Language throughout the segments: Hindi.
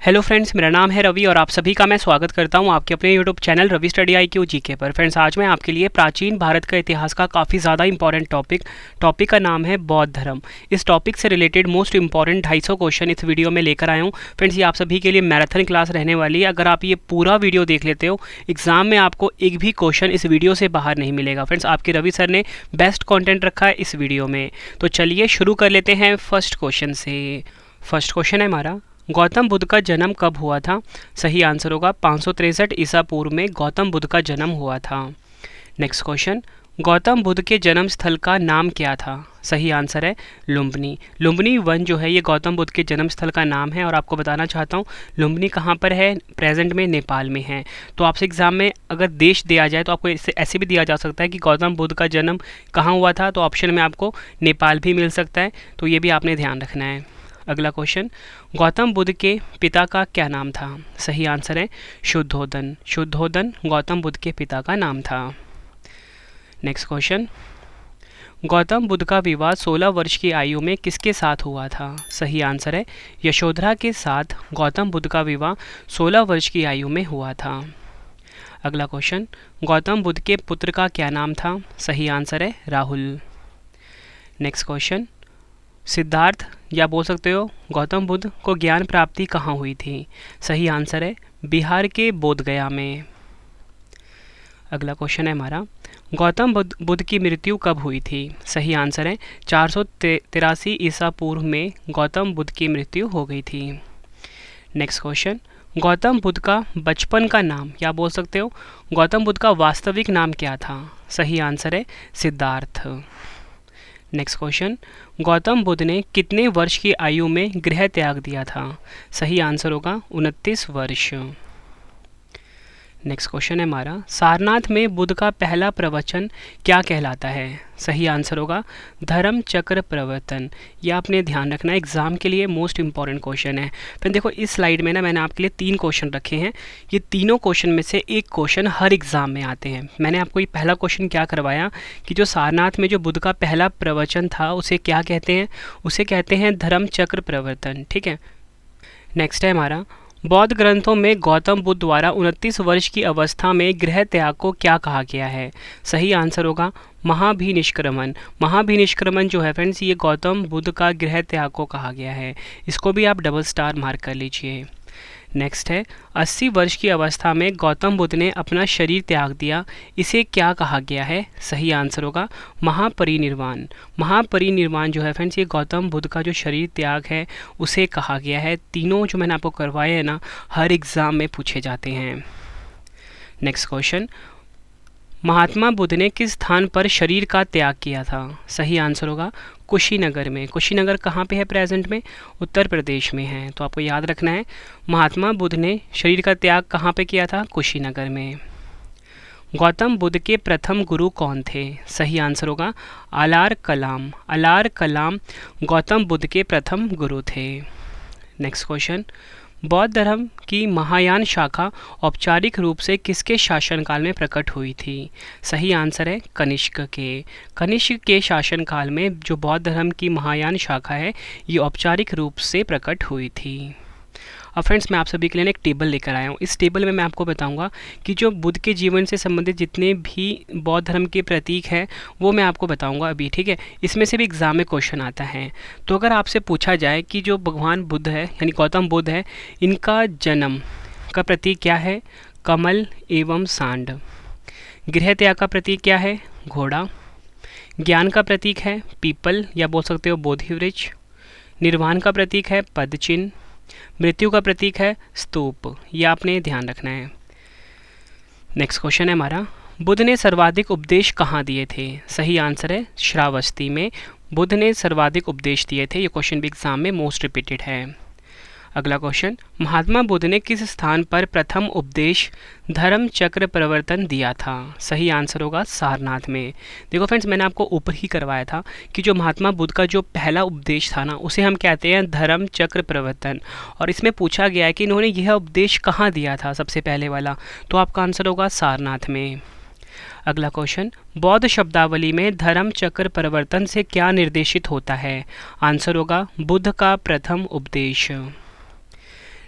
हेलो फ्रेंड्स, मेरा नाम है रवि और आप सभी का मैं स्वागत करता हूं आपके अपने YouTube channel Ravi study IQ GK पर। फ्रेंड्स, आज मैं आपके लिए प्राचीन भारत का इतिहास का काफ़ी ज़्यादा इंपॉर्टेंट टॉपिक का नाम है बौद्ध धर्म। इस टॉपिक से रिलेटेड मोस्ट इंपॉर्टेंट 250 क्वेश्चन इस वीडियो में लेकर आया हूँ। फ्रेंड्स, ये आप सभी के लिए मैराथन क्लास रहने वाली है। अगर आप ये पूरा वीडियो देख लेते हो, एग्जाम में आपको एक भी क्वेश्चन इस वीडियो से बाहर नहीं मिलेगा। फ्रेंड्स, आपके रवि सर ने बेस्ट कॉन्टेंट रखा है इस वीडियो में। तो चलिए शुरू कर लेते हैं फर्स्ट क्वेश्चन से। फर्स्ट क्वेश्चन है हमारा, गौतम बुद्ध का जन्म कब हुआ था? सही आंसर होगा 563 ईसा पूर्व में गौतम बुद्ध का जन्म हुआ था। नेक्स्ट क्वेश्चन, गौतम बुद्ध के जन्म स्थल का नाम क्या था? सही आंसर है लुम्बिनी। लुम्बिनी वन जो है ये गौतम बुद्ध के जन्म स्थल का नाम है। और आपको बताना चाहता हूँ लुम्बिनी कहाँ पर है, प्रेजेंट में नेपाल में है। तो आपसे एग्जाम में अगर देश दिया जाए तो आपको ऐसे भी दिया जा सकता है कि गौतम बुद्ध का जन्म कहाँ हुआ था, तो ऑप्शन में आपको नेपाल भी मिल सकता है। तो ये भी आपने ध्यान रखना है। अगला क्वेश्चन, गौतम बुद्ध के पिता का क्या नाम था? सही आंसर है शुद्धोदन। शुद्धोदन गौतम बुद्ध के पिता का नाम था। नेक्स्ट क्वेश्चन, गौतम बुद्ध का विवाह 16 वर्ष की आयु में किसके साथ हुआ था? सही आंसर है यशोधरा के साथ गौतम बुद्ध का विवाह 16 वर्ष की आयु में हुआ था। अगला क्वेश्चन, गौतम बुद्ध के पुत्र का क्या नाम था? सही आंसर है राहुल। नेक्स्ट क्वेश्चन, सिद्धार्थ या बोल सकते हो गौतम बुद्ध को ज्ञान प्राप्ति कहाँ हुई थी? सही आंसर है बिहार के बोधगया में। अगला क्वेश्चन है हमारा, गौतम बुद्ध की मृत्यु कब हुई थी? सही आंसर है 483 ईसा पूर्व में गौतम बुद्ध की मृत्यु हो गई थी। नेक्स्ट क्वेश्चन, गौतम बुद्ध का बचपन का नाम या बोल सकते हो गौतम बुद्ध का वास्तविक नाम क्या था? सही आंसर है सिद्धार्थ। नेक्स्ट क्वेश्चन, गौतम बुद्ध ने कितने वर्ष की आयु में गृह त्याग दिया था? सही आंसर होगा 29 वर्ष। नेक्स्ट क्वेश्चन है हमारा, सारनाथ में बुद्ध का पहला प्रवचन क्या कहलाता है? सही आंसर होगा धर्म चक्र प्रवर्तन। यह आपने ध्यान रखना है, एग्जाम के लिए मोस्ट इंपॉर्टेंट क्वेश्चन है। फिर देखो इस स्लाइड में ना मैंने आपके लिए 3 क्वेश्चन रखे हैं। ये तीनों क्वेश्चन में से एक क्वेश्चन हर एग्जाम में आते हैं। मैंने आपको ये पहला क्वेश्चन क्या करवाया कि जो सारनाथ में जो बुद्ध का पहला प्रवचन था उसे क्या कहते हैं? उसे कहते हैं धर्म चक्र प्रवर्तन। ठीक है। नेक्स्ट है हमारा, बौद्ध ग्रंथों में गौतम बुद्ध द्वारा 29 वर्ष की अवस्था में गृह त्याग को क्या कहा गया है? सही आंसर होगा महाभिनिष्क्रमण। महाभिनिष्क्रमण जो है फ्रेंड्स ये गौतम बुद्ध का गृह त्याग को कहा गया है। इसको भी आप डबल स्टार मार्क कर लीजिए। नेक्स्ट है, 80 वर्ष की अवस्था में गौतम बुद्ध ने अपना शरीर त्याग दिया, इसे क्या कहा गया है? सही आंसर होगा महापरिनिर्वाण। महापरिनिर्वाण जो है फ्रेंड्स ये गौतम बुद्ध का जो शरीर त्याग है उसे कहा गया है। तीनों जो मैंने आपको करवाए हैं ना हर एग्ज़ाम में पूछे जाते हैं। नेक्स्ट क्वेश्चन, महात्मा बुद्ध ने किस स्थान पर शरीर का त्याग किया था? सही आंसर होगा कुशीनगर में। कुशीनगर कहाँ पे है प्रेजेंट में? उत्तर प्रदेश में है। तो आपको याद रखना है महात्मा बुद्ध ने शरीर का त्याग कहाँ पे किया था? कुशीनगर में। गौतम बुद्ध के प्रथम गुरु कौन थे? सही आंसर होगा अलार कलाम। अलार कलाम गौतम बुद्ध के प्रथम गुरु थे। नेक्स्ट क्वेश्चन, बौद्ध धर्म की महायान शाखा औपचारिक रूप से किसके शासनकाल में प्रकट हुई थी? सही आंसर है कनिष्क के। कनिष्क के शासनकाल में जो बौद्ध धर्म की महायान शाखा है ये औपचारिक रूप से प्रकट हुई थी। अब फ्रेंड्स मैं आप सभी के लिए एक टेबल लेकर आया हूँ। इस टेबल में मैं आपको बताऊंगा कि जो बुद्ध के जीवन से संबंधित जितने भी बौद्ध धर्म के प्रतीक हैं वो मैं आपको बताऊंगा अभी। ठीक है। इसमें से भी एग्जाम में क्वेश्चन आता है। तो अगर आपसे पूछा जाए कि जो भगवान बुद्ध है यानी गौतम बुद्ध है इनका जन्म का प्रतीक क्या है? कमल एवं सांड। गृह त्याग का प्रतीक क्या है? घोड़ा। ज्ञान का प्रतीक है पीपल या बोल सकते हो बोधि वृक्ष। निर्वाण का प्रतीक है पद चिन्ह। मृत्यु का प्रतीक है स्तूप। ये आपने ध्यान रखना है। नेक्स्ट क्वेश्चन है हमारा, बुद्ध ने सर्वाधिक उपदेश कहाँ दिए थे? सही आंसर है श्रावस्ती में बुद्ध ने सर्वाधिक उपदेश दिए थे। ये क्वेश्चन भी एग्जाम में मोस्ट रिपीटेड है। अगला क्वेश्चन, महात्मा बुद्ध ने किस स्थान पर प्रथम उपदेश धर्म चक्र प्रवर्तन दिया था? सही आंसर होगा सारनाथ में। देखो फ्रेंड्स मैंने आपको ऊपर ही करवाया था कि जो महात्मा बुद्ध का जो पहला उपदेश था ना उसे हम कहते हैं धर्म चक्र प्रवर्तन। और इसमें पूछा गया है कि इन्होंने यह उपदेश कहाँ दिया था सबसे पहले वाला, तो आपका आंसर होगा सारनाथ में। अगला क्वेश्चन, बौद्ध शब्दावली में धर्म चक्र प्रवर्तन से क्या निर्देशित होता है? आंसर होगा बुद्ध का प्रथम उपदेश।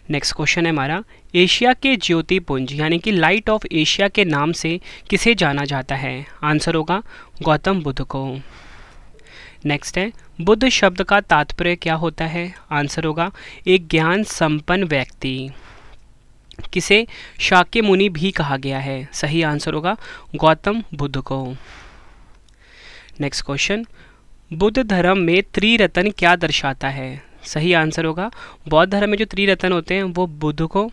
नेक्स्ट क्वेश्चन है हमारा, एशिया के ज्योतिपुंज यानी कि लाइट ऑफ एशिया के नाम से किसे जाना जाता है? आंसर होगा गौतम बुद्ध को। नेक्स्ट है, बुद्ध शब्द का तात्पर्य क्या होता है? आंसर होगा एक ज्ञान संपन्न व्यक्ति। किसे शाक्य मुनि भी कहा गया है? सही आंसर होगा गौतम बुद्ध को। नेक्स्ट क्वेश्चन, बुद्ध धर्म में त्रिरत्न क्या दर्शाता है? सही आंसर होगा बौद्ध धर्म में जो त्रिरत्न होते हैं वो बुद्ध को,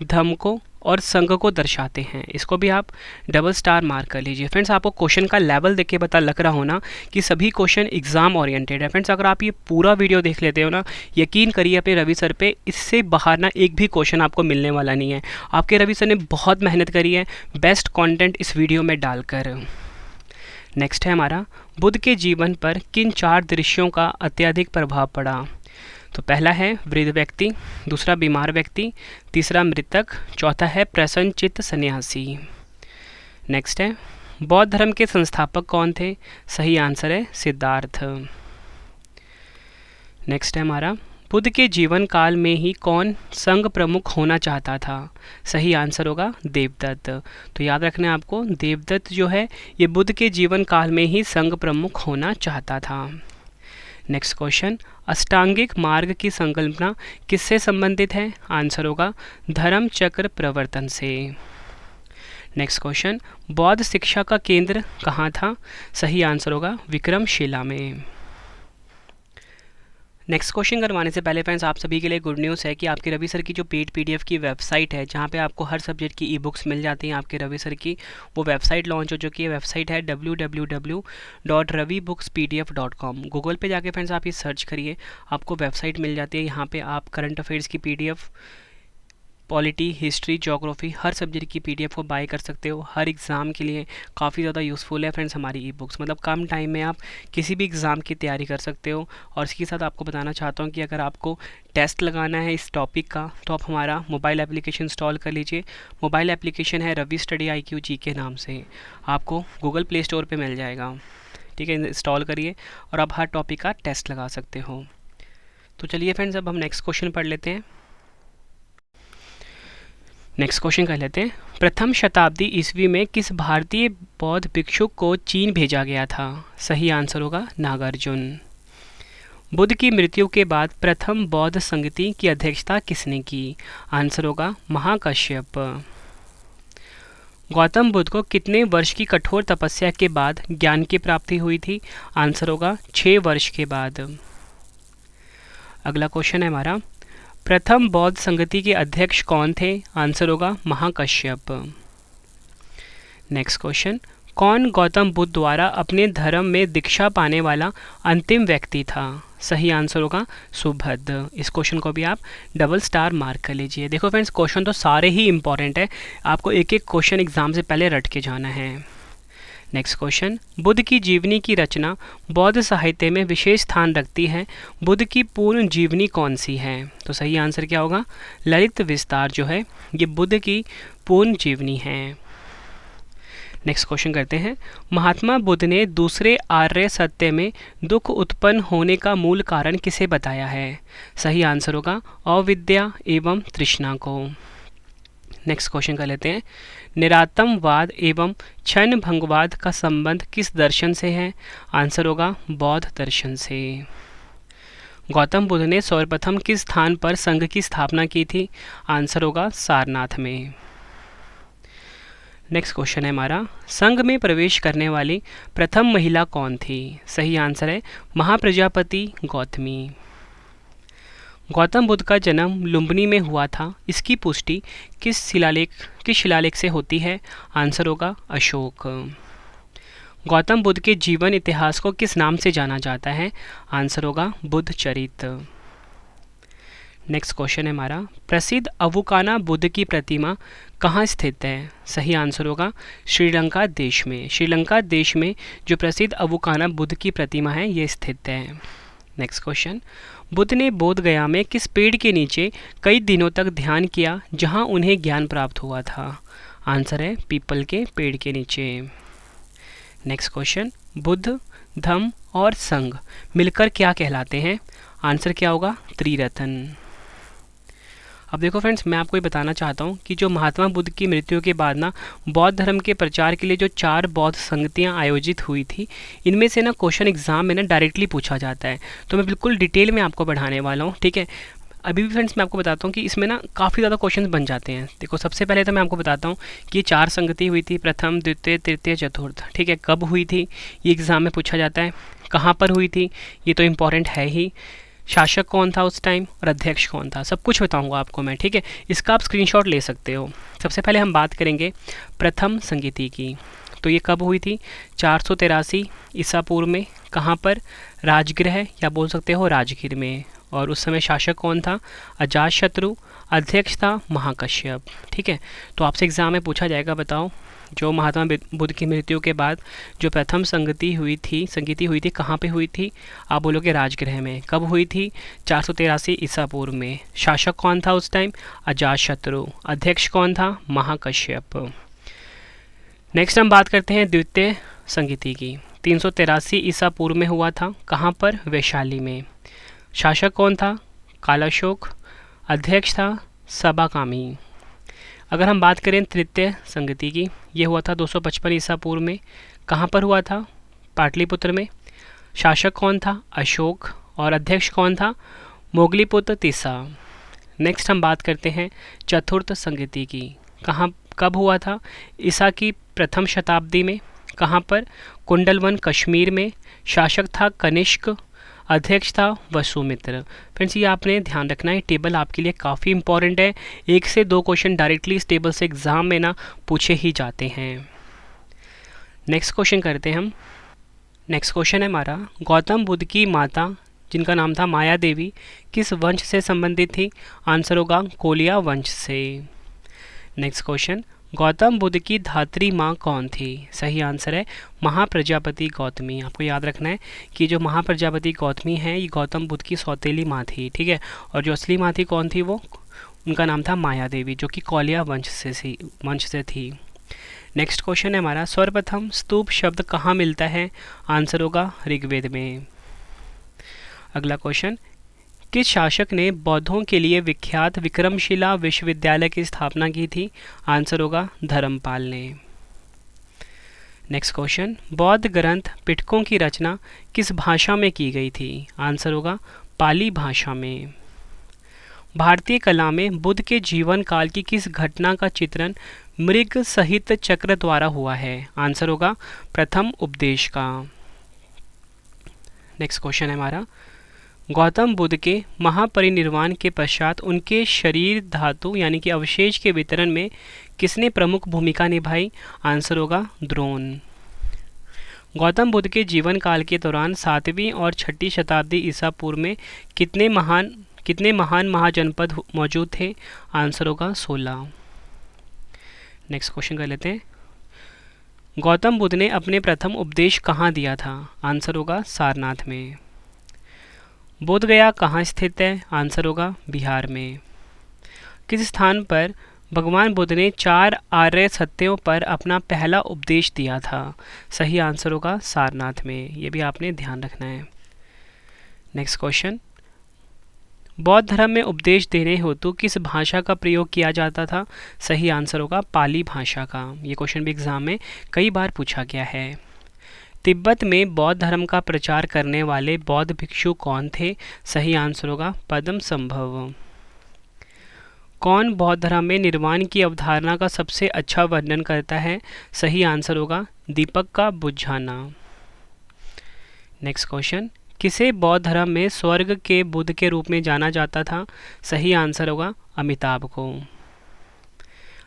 धम्म को और संघ को दर्शाते हैं। इसको भी आप डबल स्टार मार्क कर लीजिए। फ्रेंड्स, आपको क्वेश्चन का लेवल देख के पता लग रहा हो ना कि सभी क्वेश्चन एग्जाम ओरिएंटेड है। फ्रेंड्स, अगर आप ये पूरा वीडियो देख लेते हो ना, यकीन करिए अपने रवि सर पे, इससे बाहर ना एक भी क्वेश्चन आपको मिलने वाला नहीं है। आपके रवि सर ने बहुत मेहनत करी है बेस्ट कंटेंट इस वीडियो में डालकर। नेक्स्ट है हमारा, बुद्ध के जीवन पर किन 4 दृश्यों का अत्यधिक प्रभाव पड़ा? तो पहला है वृद्ध व्यक्ति, दूसरा बीमार व्यक्ति, तीसरा मृतक, चौथा है प्रसन्नचित्त सन्यासी। नेक्स्ट है, बौद्ध धर्म के संस्थापक कौन थे? सही आंसर है सिद्धार्थ। नेक्स्ट है हमारा, बुद्ध के जीवन काल में ही कौन संघ प्रमुख होना चाहता था? सही आंसर होगा देवदत्त। तो याद रखना है आपको, देवदत्त जो है ये बुद्ध के जीवन काल में ही संघ प्रमुख होना चाहता था। नेक्स्ट क्वेश्चन, अष्टांगिक मार्ग की संकल्पना किससे संबंधित है? आंसर होगा धर्म चक्र प्रवर्तन से। नेक्स्ट क्वेश्चन, बौद्ध शिक्षा का केंद्र कहाँ था? सही आंसर होगा विक्रमशिला में। नेक्स्ट क्वेश्चन करवाने से पहले फ्रेंड्स, आप सभी के लिए गुड न्यूज़ है कि आपके रवि सर की जो पेड पीडीएफ की वेबसाइट है, जहां पे आपको हर सब्जेक्ट की ई बुक्स मिल जाती हैं आपके रवि सर की, वो वेबसाइट लॉन्च हो चुकी है। वेबसाइट है www.ravibooks.pdf.com। गूगल पे जाके फ्रेंड्स आप ये सर्च करिए, आपको वेबसाइट मिल जाती है। यहाँ पर आप करंट अफेयर्स की पीडीएफ, पॉलिटी, हिस्ट्री, ज्योग्राफी, हर सब्जेक्ट की पीडीएफ को बाय कर सकते हो। हर एग्ज़ाम के लिए काफ़ी ज़्यादा यूज़फुल है फ्रेंड्स हमारी ई बुक्स। मतलब कम टाइम में आप किसी भी एग्ज़ाम की तैयारी कर सकते हो। और इसके साथ आपको बताना चाहता हूँ कि अगर आपको टेस्ट लगाना है इस टॉपिक का, तो आप हमारा मोबाइल एप्लीकेशन इंस्टॉल कर लीजिए। मोबाइल एप्लीकेशन है रवि स्टडी IQ जी के नाम से, आपको गूगल प्ले स्टोर पर मिल जाएगा। ठीक है, इंस्टॉल करिए और आप हर टॉपिक का टेस्ट लगा सकते हो। तो चलिए फ्रेंड्स, अब हम नेक्स्ट क्वेश्चन पढ़ लेते हैं। नेक्स्ट क्वेश्चन कर लेते हैं, प्रथम शताब्दी ईस्वी में किस भारतीय बौद्ध भिक्षुक को चीन भेजा गया था? सही आंसर होगा नागार्जुन। बुद्ध की मृत्यु के बाद प्रथम बौद्ध संगति की अध्यक्षता किसने की? आंसर होगा महाकश्यप। गौतम बुद्ध को कितने वर्ष की कठोर तपस्या के बाद ज्ञान की प्राप्ति हुई थी? आंसर होगा 6 वर्ष के बाद। अगला क्वेश्चन है हमारा, प्रथम बौद्ध संगति के अध्यक्ष कौन थे? आंसर होगा महाकश्यप। नेक्स्ट क्वेश्चन, कौन गौतम बुद्ध द्वारा अपने धर्म में दीक्षा पाने वाला अंतिम व्यक्ति था? सही आंसर होगा सुभद्र। इस क्वेश्चन को भी आप डबल स्टार मार्क कर लीजिए। देखो फ्रेंड्स, क्वेश्चन तो सारे ही इंपॉर्टेंट है, आपको एक एक क्वेश्चन एग्जाम से पहले रट के जाना है। नेक्स्ट क्वेश्चन, बुद्ध की जीवनी की रचना बौद्ध साहित्य में विशेष स्थान रखती है। बुद्ध की पूर्ण जीवनी कौन सी है? तो सही आंसर क्या होगा? ललित विस्तार जो है ये बुद्ध की पूर्ण जीवनी है। नेक्स्ट क्वेश्चन करते हैं, महात्मा बुद्ध ने दूसरे आर्य सत्य में दुख उत्पन्न होने का मूल कारण किसे बताया है? सही आंसर होगा अविद्या एवं तृष्णा को। नेक्स्ट क्वेश्चन कर लेते हैं, निरात्मवाद एवं क्षण भंगवाद का संबंध किस दर्शन से है? आंसर होगा बौद्ध दर्शन से। गौतम बुद्ध ने सर्वप्रथम किस स्थान पर संघ की स्थापना की थी? आंसर होगा सारनाथ में। नेक्स्ट क्वेश्चन है हमारा, संघ में प्रवेश करने वाली प्रथम महिला कौन थी? सही आंसर है महाप्रजापति गौतमी। गौतम बुद्ध का जन्म लुम्बिनी में हुआ था, इसकी पुष्टि किस शिलालेख से होती है? आंसर होगा अशोक। गौतम बुद्ध के जीवन इतिहास को किस नाम से जाना जाता है? आंसर होगा बुद्ध चरित। नेक्स्ट क्वेश्चन है हमारा, प्रसिद्ध अवुकाना बुद्ध की प्रतिमा कहाँ स्थित है? सही आंसर होगा श्रीलंका देश में। श्रीलंका देश में जो प्रसिद्ध अवुकाना बुद्ध की प्रतिमा है ये स्थित है। नेक्स्ट क्वेश्चन, बुद्ध ने बोध गया में किस पेड़ के नीचे कई दिनों तक ध्यान किया जहां उन्हें ज्ञान प्राप्त हुआ था? आंसर है पीपल के पेड़ के नीचे। नेक्स्ट क्वेश्चन, बुद्ध, धम्म और संघ मिलकर क्या कहलाते हैं? आंसर क्या होगा? त्रिरत्न। अब देखो फ्रेंड्स, मैं आपको ये बताना चाहता हूँ कि जो महात्मा बुद्ध की मृत्यु के बाद ना बौद्ध धर्म के प्रचार के लिए जो 4 बौद्ध संगतियाँ आयोजित हुई थी, इनमें से ना क्वेश्चन एग्जाम में ना डायरेक्टली पूछा जाता है। तो मैं बिल्कुल डिटेल में आपको बढ़ाने वाला हूँ, ठीक है। अभी भी फ्रेंड्स मैं आपको बताता हूँ कि इसमें ना काफ़ी ज़्यादा क्वेश्चंस बन जाते हैं। देखो, सबसे पहले तो मैं आपको बताता हूँ कि 4 संगति हुई थी, प्रथम, द्वितीय, तृतीय, चतुर्थ, ठीक है। कब हुई थी, ये एग्ज़ाम में पूछा जाता है। कहाँ पर हुई थी, ये तो इम्पॉर्टेंट है ही। शासक कौन था उस टाइम और अध्यक्ष कौन था, सब कुछ बताऊंगा आपको मैं, ठीक है। इसका आप स्क्रीनशॉट ले सकते हो। सबसे पहले हम बात करेंगे प्रथम संगति की। तो ये कब हुई थी, 483 ईसा पूर्व में। कहाँ पर, राजगृह या बोल सकते हो राजगीर में। और उस समय शासक कौन था, अजातशत्रु। अध्यक्ष था महाकश्यप, ठीक है। तो आपसे एग्जाम में पूछा जाएगा, बताओ जो महात्मा बुद्ध की मृत्यु के बाद जो प्रथम संगति हुई थी कहाँ पे हुई थी, आप बोलोगे राजगृह में। कब हुई थी, 483 ईसा पूर्व में। शासक कौन था उस टाइम, अजातशत्रु। अध्यक्ष कौन था, महाकश्यप। नेक्स्ट हम बात करते हैं द्वितीय संगति की। 383 ईसा पूर्व में हुआ था। कहाँ पर, वैशाली में। शासक कौन था, कालाशोक। अध्यक्ष था सबाकामी। अगर हम बात करें तृतीय संगति की, ये हुआ था 255 ईसा पूर्व में। कहाँ पर हुआ था, पाटलिपुत्र में। शासक कौन था, अशोक। और अध्यक्ष कौन था, मोगलीपुत्र तीसरा। नेक्स्ट हम बात करते हैं चतुर्थ संगति की। कब हुआ था, ईसा की प्रथम शताब्दी में। कहाँ पर, कुंडलवन कश्मीर में। शासक था कनिष्क। अध्यक्ष था वसुमित्र। फ्रेंड्स, ये आपने ध्यान रखना है, टेबल आपके लिए काफ़ी इंपॉर्टेंट है। 1 से 2 क्वेश्चन डायरेक्टली इस टेबल से एग्जाम में ना पूछे ही जाते हैं। नेक्स्ट क्वेश्चन करते हैं हम। नेक्स्ट क्वेश्चन है हमारा, गौतम बुद्ध की माता जिनका नाम था माया देवी किस वंश से संबंधित थी। आंसर होगा कोलिया वंश से। नेक्स्ट क्वेश्चन, गौतम बुद्ध की धात्री माँ कौन थी। सही आंसर है महाप्रजापति गौतमी। आपको याद रखना है कि जो महाप्रजापति गौतमी है ये गौतम बुद्ध की सौतेली माँ थी, ठीक है। और जो असली माँ थी कौन थी, वो उनका नाम था माया देवी, जो कि कोलिया वंश से थी। नेक्स्ट क्वेश्चन है हमारा, सर्वप्रथम स्तूप शब्द कहाँ मिलता है। आंसर होगा ऋग्वेद में। अगला क्वेश्चन, किस शासक ने बौद्धों के लिए विख्यात विक्रमशिला विश्वविद्यालय की स्थापना की थी। आंसर होगा धर्मपाल ने। नेक्स्ट क्वेश्चन, बौद्ध ग्रंथ पिटकों की रचना किस भाषा में की गई थी। आंसर होगा पाली भाषा में। भारतीय कला में बुद्ध के जीवन काल की किस घटना का चित्रण मृग सहित चक्र द्वारा हुआ है। आंसर होगा प्रथम उपदेश का। नेक्स्ट क्वेश्चन है हमारा, गौतम बुद्ध के महापरिनिर्वाण के पश्चात उनके शरीर धातु यानी कि अवशेष के वितरण में किसने प्रमुख भूमिका निभाई। आंसर होगा द्रोण। गौतम बुद्ध के जीवन काल के दौरान 7वीं और 6ठी शताब्दी ईसा पूर्व में कितने महान महाजनपद मौजूद थे। आंसर होगा 16। नेक्स्ट क्वेश्चन कर लेते हैं, गौतम बुद्ध ने अपने प्रथम उपदेश कहाँ दिया था। आंसर होगा सारनाथ में। बोध गया कहाँ स्थित है। आंसर होगा बिहार में। किस स्थान पर भगवान बुद्ध ने 4 आर्य सत्यों पर अपना पहला उपदेश दिया था। सही आंसर होगा सारनाथ में। ये भी आपने ध्यान रखना है। नेक्स्ट क्वेश्चन, बौद्ध धर्म में उपदेश देने हेतु किस भाषा का प्रयोग किया जाता था। सही आंसर होगा पाली भाषा का। ये क्वेश्चन भी एग्जाम में कई बार पूछा गया है। तिब्बत में बौद्ध धर्म का प्रचार करने वाले बौद्ध भिक्षु कौन थे। सही आंसर होगा पद्मसंभव। कौन बौद्ध धर्म में निर्वाण की अवधारणा का सबसे अच्छा वर्णन करता है। सही आंसर होगा दीपक का बुझाना। नेक्स्ट क्वेश्चन, किसे बौद्ध धर्म में स्वर्ग के बुद्ध के रूप में जाना जाता था। सही आंसर होगा अमिताभ को।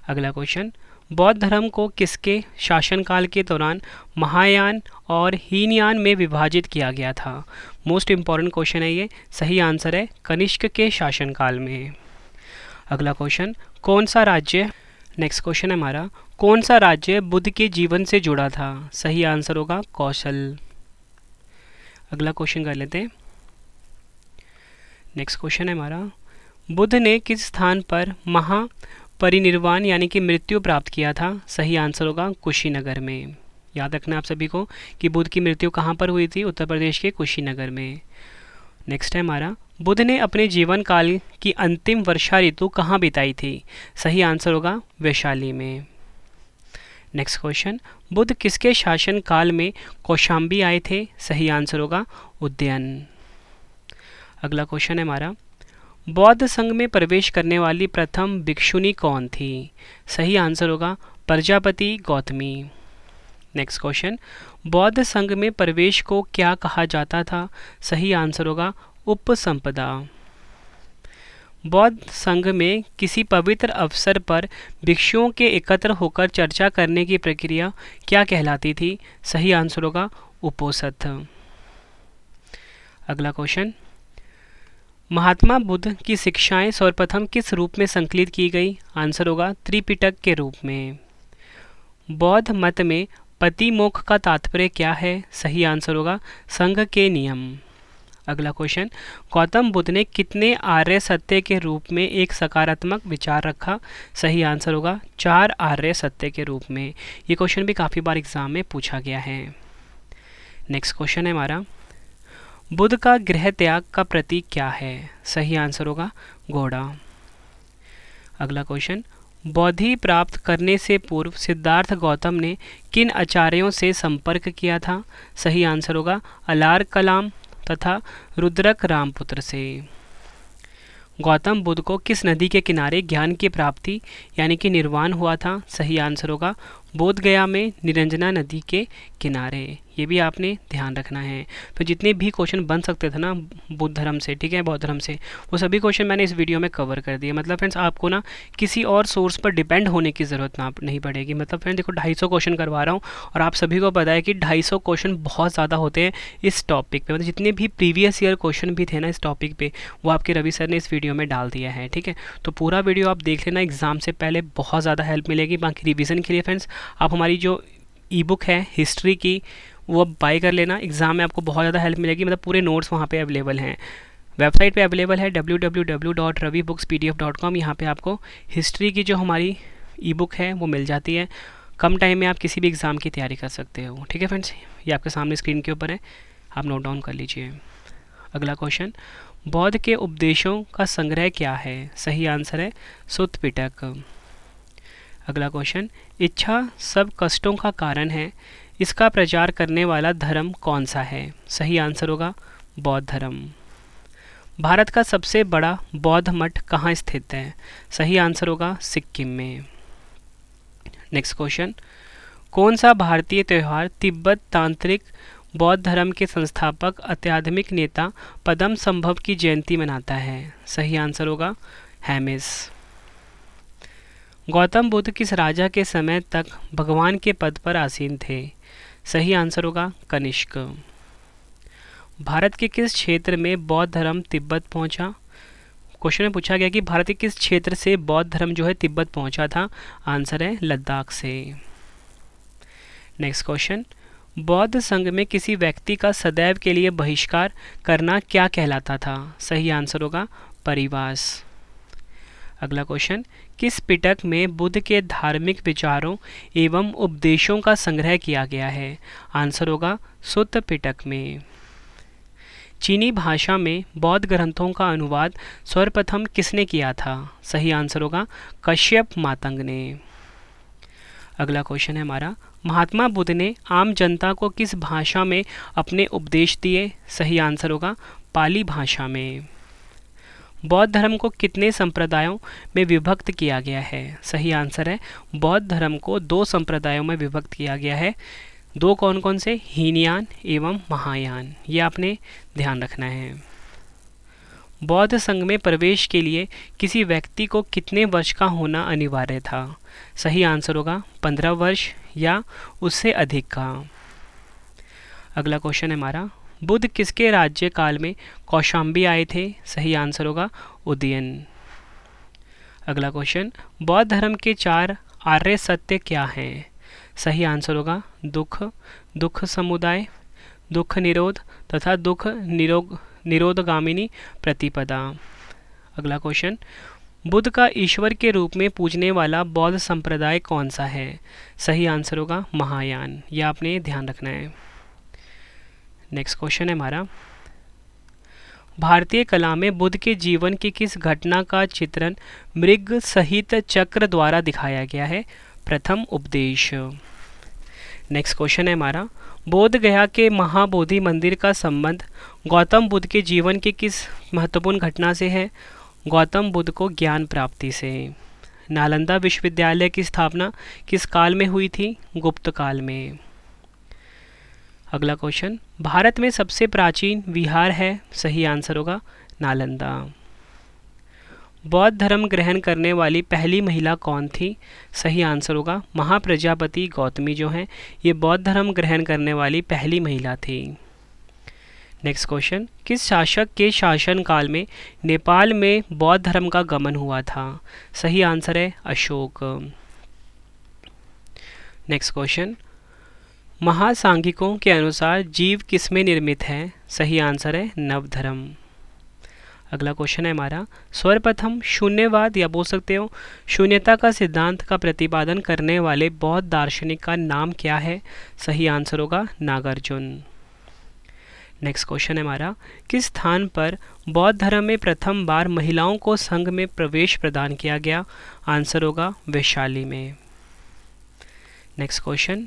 अगला क्वेश्चन, बौद्ध धर्म को किसके शासनकाल के दौरान महायान और हीनयान में विभाजित किया गया था। मोस्ट इम्पॉर्टेंट क्वेश्चन है ये। सही आंसर है कनिष्क के शासनकाल में। अगला क्वेश्चन, कौन सा राज्य, नेक्स्ट क्वेश्चन है हमारा, कौन सा राज्य बुद्ध के जीवन से जुड़ा था। सही आंसर होगा कौशल। अगला क्वेश्चन कर लेते हैं। नेक्स्ट क्वेश्चन है हमारा, बुद्ध ने किस स्थान पर महापरिनिर्वाण यानी कि मृत्यु प्राप्त किया था। सही आंसर होगा कुशीनगर में। याद रखना आप सभी को कि बुद्ध की मृत्यु कहाँ पर हुई थी। उत्तर प्रदेश के कुशीनगर में। नेक्स्ट है हमारा, बुद्ध ने अपने जीवन काल की अंतिम वर्षा ऋतु कहाँ बिताई थी? सही आंसर होगा वैशाली में। नेक्स्ट क्वेश्चन, बुद्ध किसके शासन काल में कौशाम्बी आए थे? सही आंसर होगा उद्यन। अगला क्वेश्चन है हमारा, बौद्ध संघ में प्रवेश करने वाली प्रथम भिक्षुनी कौन थी? सही आंसर होगा प्रजापति गौतमी। नेक्स्ट क्वेश्चन, बौद्ध संघ में प्रवेश को क्या कहा जाता था? सही आंसर होगा उपसंपदा। बौद्ध संघ में किसी पवित्र अवसर पर भिक्षुओं के एकत्र होकर चर्चा करने की प्रक्रिया क्या कहलाती थी? सही आंसर होगा उपोसथ। अगला क्वेश्चन, महात्मा बुद्ध की शिक्षाएं सर्वप्रथम किस रूप में संकलित की गई? आंसर होगा त्रिपिटक के रूप में। बौद्ध मत में पति मोक्ष का तात्पर्य क्या है? सही आंसर होगा संघ के नियम। अगला क्वेश्चन, गौतम बुद्ध ने कितने आर्य सत्य के रूप में एक सकारात्मक विचार रखा? सही आंसर होगा 4 आर्य सत्य के रूप में। ये क्वेश्चन भी काफ़ी बार एग्जाम में पूछा गया है। नेक्स्ट क्वेश्चन है हमारा, बुद्ध का गृह त्याग का प्रतीक क्या है? सही आंसर होगा घोड़ा। अगला क्वेश्चन, बोधि प्राप्त करने से पूर्व सिद्धार्थ गौतम ने किन आचार्यों से संपर्क किया था? सही आंसर होगा अलार कलाम तथा रुद्रक रामपुत्र से। गौतम बुद्ध को किस नदी के किनारे ज्ञान की प्राप्ति यानी कि निर्वाण हुआ था? सही आंसर होगा बोध गया में निरंजना नदी के किनारे। ये भी आपने ध्यान रखना है। तो जितने भी क्वेश्चन बन सकते थे ना बुद्ध धर्म से, ठीक है, बौद्ध धर्म से, वो सभी क्वेश्चन मैंने इस वीडियो में कवर कर दिए। मतलब फ्रेंड्स आपको ना किसी और सोर्स पर डिपेंड होने की ज़रूरत ना नहीं पड़ेगी। मतलब फ्रेंड्स देखो 250 क्वेश्चन करवा रहा हूँ और आप सभी को पता है कि 250 क्वेश्चन बहुत ज़्यादा होते हैं इस टॉपिक पे। मतलब जितने भी प्रीवियस ईयर क्वेश्चन भी थे ना इस टॉपिक पे, वो आपके रवि सर ने इस वीडियो में डाल दिया है, ठीक है। तो पूरा वीडियो आप देख लेना, एग्जाम से पहले बहुत ज़्यादा हेल्प मिलेगी। बाकी रिविज़न के लिए फ्रेंड्स आप हमारी जो ई बुक है हिस्ट्री की वो अब बाय कर लेना, एग्जाम में आपको बहुत ज़्यादा हेल्प मिलेगी। मतलब पूरे नोट्स वहाँ पे अवेलेबल हैं, वेबसाइट पे अवेलेबल है www.ravibookspdf.com। यहाँ पे आपको हिस्ट्री की जो हमारी ई बुक है वो मिल जाती है। कम टाइम में आप किसी भी एग्ज़ाम की तैयारी कर सकते हो, ठीक है फ्रेंड्स। ये आपके सामने स्क्रीन के ऊपर है, आप नोट डाउन कर लीजिए। अगला क्वेश्चन, बौद्ध के उपदेशों का संग्रह क्या है? सही आंसर है सुत्त पिटक। अगला क्वेश्चन, इच्छा सब कष्टों का कारण है, इसका प्रचार करने वाला धर्म कौन सा है? सही आंसर होगा बौद्ध धर्म। भारत का सबसे बड़ा बौद्ध मठ कहाँ स्थित है? सही आंसर होगा सिक्किम में। नेक्स्ट क्वेश्चन, कौन सा भारतीय त्यौहार तिब्बत तांत्रिक बौद्ध धर्म के संस्थापक आध्यात्मिक नेता पद्म संभव की जयंती मनाता है? सही आंसर होगा हेमिस। गौतम बुद्ध किस राजा के समय तक भगवान के पद पर आसीन थे? सही आंसर होगा कनिष्क। भारत के किस क्षेत्र में बौद्ध धर्म तिब्बत पहुंचा? क्वेश्चन में पूछा गया कि भारत के किस क्षेत्र से बौद्ध धर्म जो है तिब्बत पहुंचा था? आंसर है लद्दाख से। नेक्स्ट क्वेश्चन, बौद्ध संघ में किसी व्यक्ति का सदैव के लिए बहिष्कार करना क्या कहलाता था? सही आंसर होगा परिवास। अगला क्वेश्चन, किस पिटक में बुद्ध के धार्मिक विचारों एवं उपदेशों का संग्रह किया गया है? आंसर होगा सुत्त पिटक में। चीनी भाषा में बौद्ध ग्रंथों का अनुवाद सर्वप्रथम किसने किया था? सही आंसर होगा कश्यप मातंग ने। अगला क्वेश्चन है हमारा, महात्मा बुद्ध ने आम जनता को किस भाषा में अपने उपदेश दिए? सही आंसर होगा पाली भाषा में। बौद्ध धर्म को कितने संप्रदायों में विभक्त किया गया है? सही आंसर है बौद्ध धर्म को 2 संप्रदायों में विभक्त किया गया है। 2 कौन कौन से? हीनयान एवं महायान। ये आपने ध्यान रखना है। बौद्ध संघ में प्रवेश के लिए किसी व्यक्ति को कितने वर्ष का होना अनिवार्य था? सही आंसर होगा 15 वर्ष या उससे अधिक का। अगला क्वेश्चन है हमारा, बुद्ध किसके राज्य काल में कौशाम्बी आए थे? सही आंसर होगा उदयन। अगला क्वेश्चन, बौद्ध धर्म के 4 आर्य सत्य क्या हैं? सही आंसर होगा दुख, दुख समुदाय, दुख निरोध तथा दुख निरोधगामिनी प्रतिपदा। अगला क्वेश्चन, बुद्ध का ईश्वर के रूप में पूजने वाला बौद्ध संप्रदाय कौन सा है? सही आंसर होगा महायान। यह आपने ध्यान रखना है। नेक्स्ट क्वेश्चन है हमारा, भारतीय कला में बुद्ध के जीवन की किस घटना का चित्रण मृग सहित चक्र द्वारा दिखाया गया है? प्रथम उपदेश। नेक्स्ट क्वेश्चन है हमारा, बोध गया के महाबोधि मंदिर का संबंध गौतम बुद्ध के जीवन की किस महत्वपूर्ण घटना से है? गौतम बुद्ध को ज्ञान प्राप्ति से। नालंदा विश्वविद्यालय की स्थापना किस काल में हुई थी? गुप्त काल में। अगला क्वेश्चन, भारत में सबसे प्राचीन विहार है? सही आंसर होगा नालंदा। बौद्ध धर्म ग्रहण करने वाली पहली महिला कौन थी? सही आंसर होगा महाप्रजापति गौतमी जो हैं ये बौद्ध धर्म ग्रहण करने वाली पहली महिला थी। नेक्स्ट क्वेश्चन, किस शासक के शासन काल में नेपाल में बौद्ध धर्म का गमन हुआ था? सही आंसर है अशोक। नेक्स्ट क्वेश्चन, महासांघिकों के अनुसार जीव किसमें निर्मित है? सही आंसर है नवधर्म। अगला क्वेश्चन है हमारा, सर्वप्रथम शून्यवाद या बोल सकते हो शून्यता का सिद्धांत का प्रतिपादन करने वाले बौद्ध दार्शनिक का नाम क्या है? सही आंसर होगा नागार्जुन। नेक्स्ट क्वेश्चन है हमारा, किस स्थान पर बौद्ध धर्म में प्रथम बार महिलाओं को संघ में प्रवेश प्रदान किया गया? आंसर होगा वैशाली में। नेक्स्ट क्वेश्चन,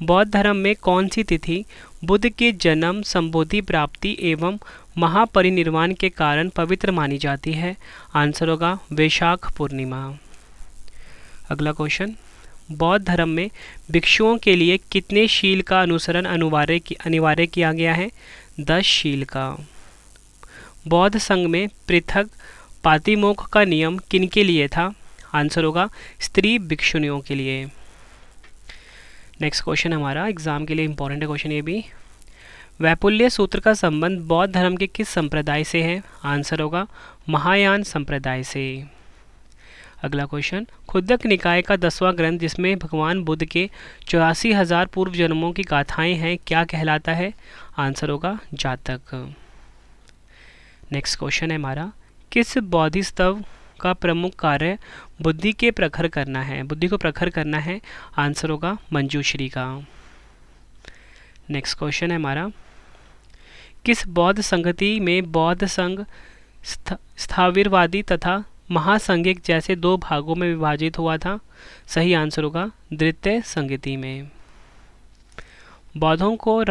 बौद्ध धर्म में कौन सी तिथि बुद्ध के जन्म, संबोधि प्राप्ति एवं महापरिनिर्वाण के कारण पवित्र मानी जाती है? आंसर होगा वैशाख पूर्णिमा। अगला क्वेश्चन, बौद्ध धर्म में भिक्षुओं के लिए कितने शील का अनुसरण अनिवार्य किया गया है? 10 शील का। बौद्ध संघ में पृथक पातिमोक्ष का नियम किनके लिए था? आंसर होगा स्त्री भिक्षुणियों के लिए। नेक्स्ट क्वेश्चन हमारा एग्जाम के लिए इंपॉर्टेंट है क्वेश्चन ये भी, वैपुल्य सूत्र का संबंध बौद्ध धर्म के किस संप्रदाय से है? आंसर होगा महायान संप्रदाय से। अगला क्वेश्चन, खुद्दक निकाय का 10वां ग्रंथ जिसमें भगवान बुद्ध के 84,000 पूर्व जन्मों की गाथाएं हैं क्या कहलाता है? आंसर होगा जातक। नेक्स्ट क्वेश्चन है हमारा, किस बोधिसत्व का प्रमुख कार्य बुद्धि को प्रखर करना है? आंसर होगा मंजूश्री का। नेक्स्ट क्वेश्चन है हमारा, किस बौद्ध संगति में बौद्ध संघ स्थाविरवादी तथा महासंघिक जैसे 2 भागों में विभाजित हुआ था? सही आंसर होगा द्वितीय संगति में। बौद्धों की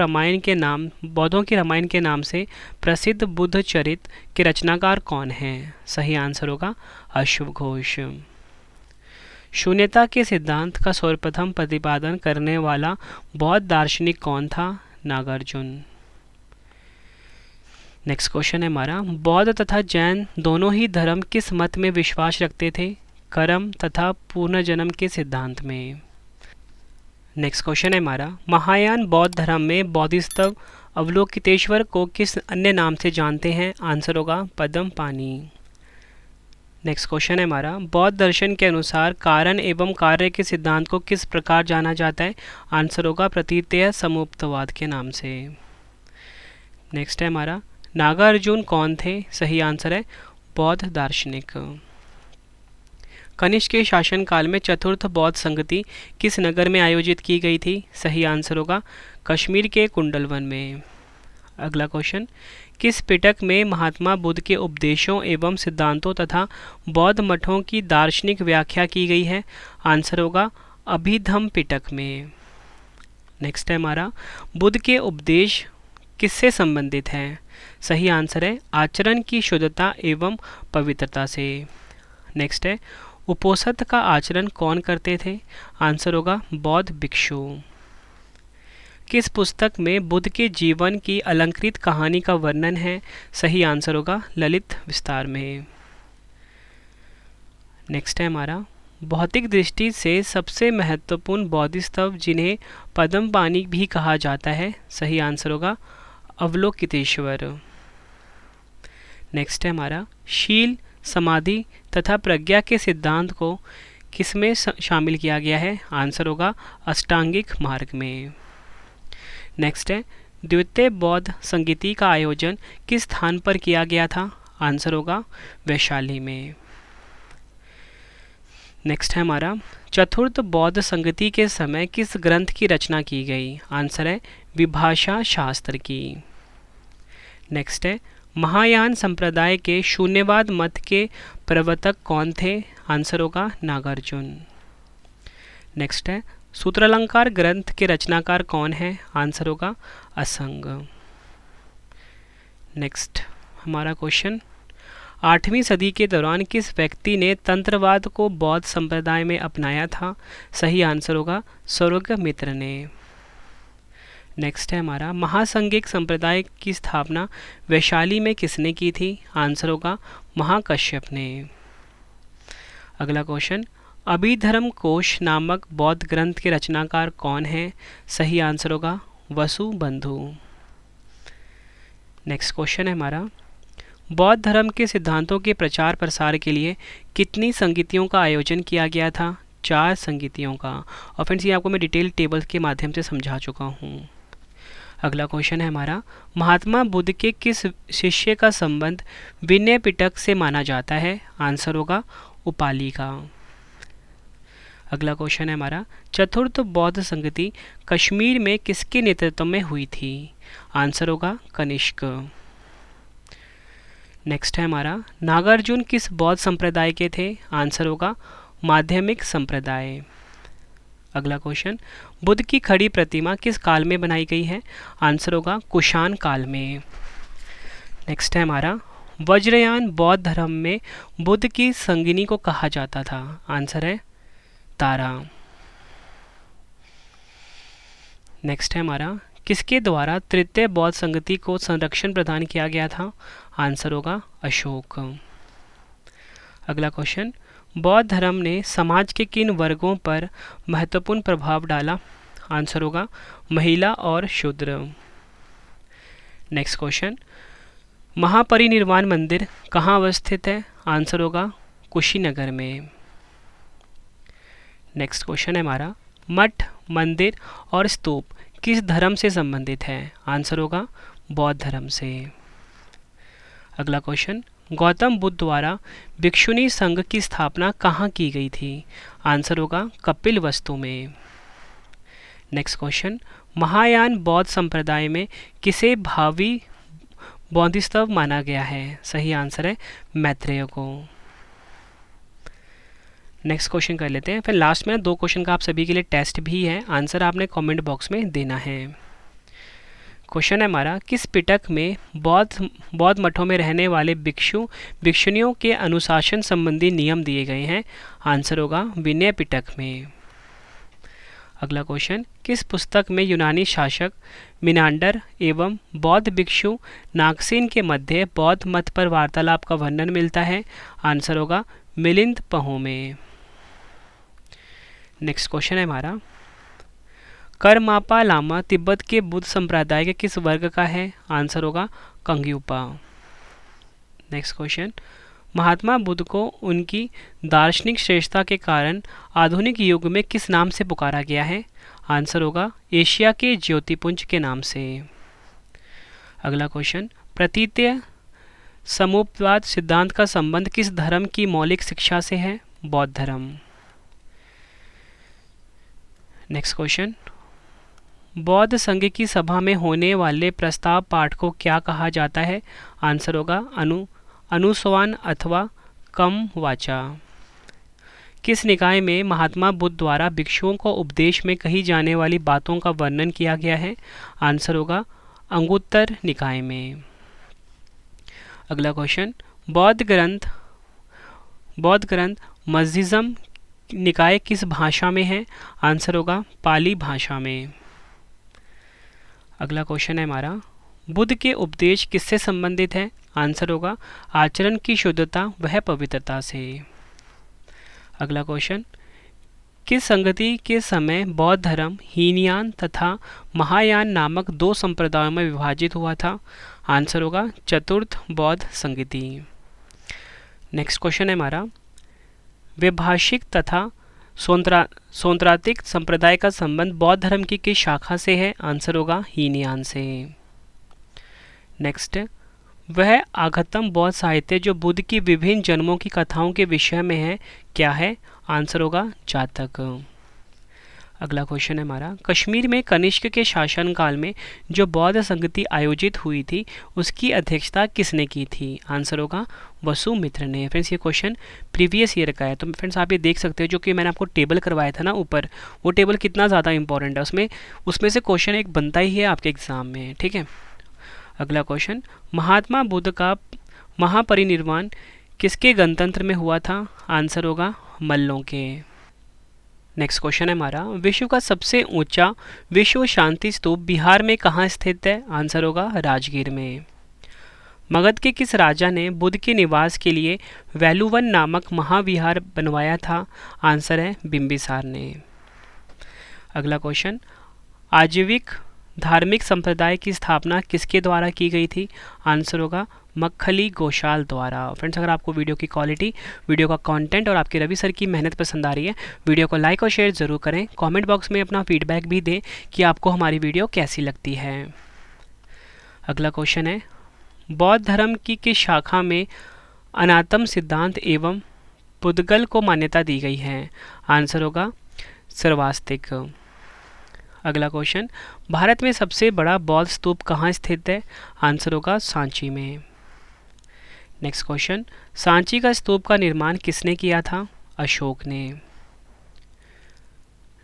रामायण के नाम से प्रसिद्ध बुद्ध चरित के रचनाकार कौन हैं? सही आंसर होगा अश्व घोष। शून्यता के सिद्धांत का सर्वप्रथम प्रतिपादन करने वाला बौद्ध दार्शनिक कौन था? नागार्जुन। नेक्स्ट क्वेश्चन है हमारा, बौद्ध तथा जैन दोनों ही धर्म किस मत में विश्वास रखते थे? कर्म तथा पुनर्जन्म के सिद्धांत में। नेक्स्ट क्वेश्चन है हमारा, महायान बौद्ध धर्म में बोधिसत्व अवलोकितेश्वर को किस अन्य नाम से जानते हैं? आंसर होगा पद्म पानी। नेक्स्ट क्वेश्चन है हमारा, बौद्ध दर्शन के अनुसार कारण एवं कार्य के सिद्धांत को किस प्रकार जाना जाता है? आंसर होगा प्रतीतय समुपतवाद के नाम से। नेक्स्ट है हमारा, नागार्जुन कौन थे? सही आंसर है बौद्ध दार्शनिक। कनिष्क के शासनकाल में चतुर्थ बौद्ध संगति किस नगर में आयोजित की गई थी? सही आंसर होगा कश्मीर के कुंडलवन में। अगला क्वेश्चन, किस पिटक में महात्मा बुद्ध के उपदेशों एवं सिद्धांतों तथा बौद्ध मठों की दार्शनिक व्याख्या की गई है? आंसर होगा अभिधम्म पिटक में। नेक्स्ट है हमारा, बुद्ध के उपदेश किससे संबंधित हैं? सही आंसर है आचरण की शुद्धता एवं पवित्रता से। नेक्स्ट है, उपोसथ का आचरण कौन करते थे? आंसर होगा बौद्ध भिक्षु। किस पुस्तक में बुद्ध के जीवन की अलंकृत कहानी का वर्णन है? सही आंसर होगा ललित विस्तार में। नेक्स्ट है हमारा, भौतिक दृष्टि से सबसे महत्वपूर्ण बोधिसत्व जिन्हें पद्म पानी भी कहा जाता है? सही आंसर होगा अवलोकितेश्वर। नेक्स्ट है हमारा, शील, समाधि तथा प्रज्ञा के सिद्धांत को किसमें शामिल किया गया है? आंसर होगा अष्टांगिक मार्ग में। नेक्स्ट है, द्वितीय बौद्ध संगीति का आयोजन किस स्थान पर किया गया था? आंसर होगा वैशाली में। नेक्स्ट है हमारा, चतुर्थ बौद्ध संगति के समय किस ग्रंथ की रचना की गई? आंसर है विभाषा शास्त्र की। नेक्स्ट है, महायान संप्रदाय के शून्यवाद मत के प्रवर्तक कौन थे? आंसर होगा नागार्जुन। नेक्स्ट है सूत्रालंकार ग्रंथ के रचनाकार कौन है? आंसर होगा असंग। नेक्स्ट हमारा क्वेश्चन, 8वीं सदी के दौरान किस व्यक्ति ने तंत्रवाद को बौद्ध संप्रदाय में अपनाया था? सही आंसर होगा स्वर्गमित्र ने। नेक्स्ट है हमारा, महासंघिक संप्रदाय की स्थापना वैशाली में किसने की थी? आंसर होगा महाकश्यप ने। अगला क्वेश्चन, अभिधर्म कोश नामक बौद्ध ग्रंथ के रचनाकार कौन है? सही आंसर होगा वसुबंधु। नेक्स्ट क्वेश्चन है हमारा, बौद्ध धर्म के सिद्धांतों के प्रचार प्रसार के लिए कितनी संगीतियों का आयोजन किया गया था? 4 संगीतियों का। और फ्रेंड्स ये आपको मैं डिटेल टेबल के माध्यम से समझा चुका हूँ। अगला क्वेश्चन है हमारा, महात्मा बुद्ध के किस शिष्य का संबंध विनय पिटक से माना जाता है? आंसर होगा उपाली का। अगला क्वेश्चन है हमारा, चतुर्थ बौद्ध संगति कश्मीर में किसके नेतृत्व में हुई थी? आंसर होगा कनिष्क। नेक्स्ट है हमारा, नागार्जुन किस बौद्ध संप्रदाय के थे? आंसर होगा माध्यमिक संप्रदाय। अगला क्वेश्चन, बुद्ध की खड़ी प्रतिमा किस काल में बनाई गई है? आंसर होगा कुषाण काल में। नेक्स्ट है हमारा, वज्रयान बौद्ध धर्म में बुद्ध की संगिनी को कहा जाता था? आंसर है तारा। नेक्स्ट है हमारा, किसके द्वारा तृतीय बौद्ध संगति को संरक्षण प्रदान किया गया था? आंसर होगा अशोक। अगला क्वेश्चन, बौद्ध धर्म ने समाज के किन वर्गों पर महत्वपूर्ण प्रभाव डाला? आंसर होगा महिला और शूद्र। नेक्स्ट क्वेश्चन, महापरिनिर्वाण मंदिर कहाँ अवस्थित है? आंसर होगा कुशीनगर में। नेक्स्ट क्वेश्चन है हमारा, मठ, मंदिर और स्तूप किस धर्म से संबंधित है? आंसर होगा बौद्ध धर्म से। अगला क्वेश्चन, गौतम बुद्ध द्वारा भिक्षुणी संघ की स्थापना कहाँ की गई थी? आंसर होगा कपिलवस्तु में। नेक्स्ट क्वेश्चन, महायान बौद्ध संप्रदाय में किसे भावी बोधिसत्व माना गया है? सही आंसर है मैत्रेय को। नेक्स्ट क्वेश्चन कर लेते हैं, फिर लास्ट में 2 क्वेश्चन का आप सभी के लिए टेस्ट भी है, आंसर आपने कमेंट बॉक्स में देना है। क्वेश्चन है हमारा, किस पिटक में बौद्ध मठों में रहने वाले भिक्षुणियों के अनुशासन संबंधी नियम दिए गए हैं? आंसर होगा विनय पिटक में। अगला क्वेश्चन, किस पुस्तक में यूनानी शासक मिनांडर एवं बौद्ध भिक्षु नागसेन के मध्य बौद्ध मत पर वार्तालाप का वर्णन मिलता है? आंसर होगा मिलिंद पहो में। नेक्स्ट क्वेश्चन है हमारा, करमापा लामा तिब्बत के बुद्ध संप्रदाय के किस वर्ग का है? आंसर होगा कंग्युपा। नेक्स्ट क्वेश्चन, महात्मा बुद्ध को उनकी दार्शनिक श्रेष्ठता के कारण आधुनिक युग में किस नाम से पुकारा गया है? आंसर होगा एशिया के ज्योतिपुंज के नाम से। अगला क्वेश्चन, प्रतीतीय समुपवाद सिद्धांत का संबंध किस धर्म की मौलिक शिक्षा से है? बौद्ध धर्म। नेक्स्ट क्वेश्चन, बौद्ध संघ की सभा में होने वाले प्रस्ताव पाठ को क्या कहा जाता है? आंसर होगा अनुस्वान अथवा कम वाचा। किस निकाय में महात्मा बुद्ध द्वारा भिक्षुओं को उपदेश में कही जाने वाली बातों का वर्णन किया गया है? आंसर होगा अंगुत्तर निकाय में। अगला क्वेश्चन, बौद्ध ग्रंथ मस्जिज्म निकाय किस भाषा में है? आंसर होगा पाली भाषा में। अगला क्वेश्चन है हमारा, बुद्ध के उपदेश किससे संबंधित है? आंसर होगा आचरण की शुद्धता वह पवित्रता से। अगला क्वेश्चन, किस संगति के समय बौद्ध धर्म हीनयान तथा महायान नामक 2 संप्रदायों में विभाजित हुआ था? आंसर होगा चतुर्थ बौद्ध संगति। नेक्स्ट क्वेश्चन है हमारा, वैभाषिक तथा सौंत्रातिक संप्रदाय का संबंध बौद्ध धर्म की किस शाखा से है? आंसर होगा हीनयान से। नेक्स्ट, वह आगतम बौद्ध साहित्य जो बुद्ध की विभिन्न जन्मों की कथाओं के विषय में है क्या है? आंसर होगा जातक। अगला क्वेश्चन है हमारा, कश्मीर में कनिष्क के शासनकाल में जो बौद्ध संगति आयोजित हुई थी उसकी अध्यक्षता किसने की थी? आंसर होगा वसुमित्र ने। फ्रेंड्स ये क्वेश्चन प्रीवियस ईयर का है, तो फ्रेंड्स आप ये देख सकते हो जो कि मैंने आपको टेबल करवाया था ना ऊपर, वो टेबल कितना ज़्यादा इंपॉर्टेंट है, उसमें से क्वेश्चन एक बनता ही है आपके एग्जाम में, ठीक है। अगला क्वेश्चन, महात्मा बुद्ध का महापरिनिर्वाण किसके गणतंत्र में हुआ था? आंसर होगा मल्लों के। नेक्स्ट क्वेश्चन है हमारा, विश्व का सबसे ऊंचा विश्व शांति स्तूप बिहार में कहाँ स्थित है? आंसर होगा राजगीर में। मगध के किस राजा ने बुद्ध के निवास के लिए वैलुवन नामक महाविहार बनवाया था? आंसर है बिंबिसार ने। अगला क्वेश्चन, आजीविक धार्मिक संप्रदाय की स्थापना किसके द्वारा की गई थी? आंसर होगा मक्खली गोशाल द्वारा। फ्रेंड्स अगर आपको वीडियो की क्वालिटी, वीडियो का कंटेंट और आपके रवि सर की मेहनत पसंद आ रही है, वीडियो को लाइक और शेयर ज़रूर करें। कमेंट बॉक्स में अपना फीडबैक भी दें कि आपको हमारी वीडियो कैसी लगती है। अगला क्वेश्चन है, बौद्ध धर्म की किस शाखा में अनात्म सिद्धांत एवं पुद्गल को मान्यता दी गई है? आंसर होगा सर्वास्तिक। अगला क्वेश्चन, भारत में सबसे बड़ा बौद्ध स्तूप कहाँ स्थित है? आंसर होगा सांची में। नेक्स्ट क्वेश्चन, सांची का स्तूप का निर्माण किसने किया था? अशोक ने।